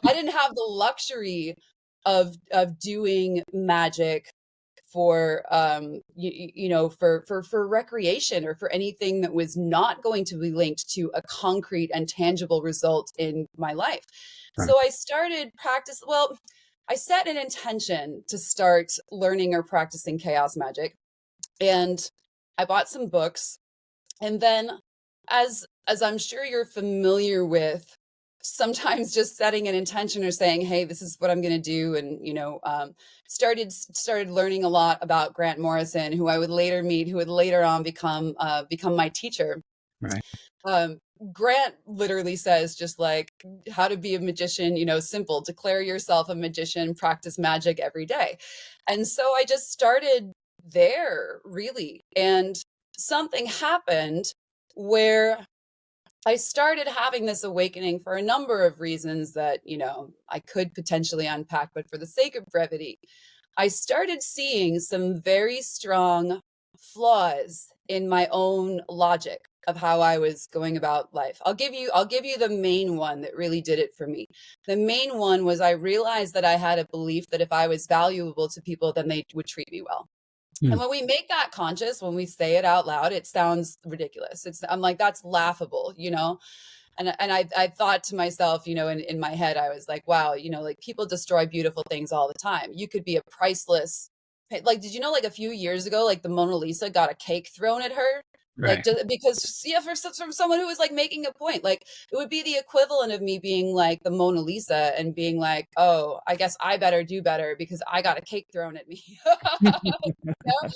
I didn't have the luxury of doing magic for for recreation or for anything that was not going to be linked to a concrete and tangible result in my life. Right. So I started practice. Well, I set an intention to start learning or practicing chaos magic, and I bought some books. And then, as I'm sure you're familiar with, sometimes just setting an intention or saying, "Hey, this is what I'm going to do," and started learning a lot about Grant Morrison, who I would later meet, who would later on become my teacher. Right. Um, Grant literally says just like how to be a magician, simple, declare yourself a magician, practice magic every day. And so I just started there, really. And something happened where I started having this awakening for a number of reasons that, I could potentially unpack, but for the sake of brevity, I started seeing some very strong flaws in my own logic of how I was going about life. I'll give you the main one that really did it for me. The main one was I realized that I had a belief that if I was valuable to people, then they would treat me well. And Mm. when we make that conscious, when we say it out loud, it sounds ridiculous. I'm like, that's laughable. And I thought to myself, in my head, I was like, wow, like people destroy beautiful things all the time. You could be a priceless, like, did you know, like a few years ago, like the Mona Lisa got a cake thrown at her? Like, Right. just because, yeah, from someone who was like making a point, like it would be the equivalent of me being like the Mona Lisa and being like, oh, I guess I better do better because I got a cake thrown at me. You know?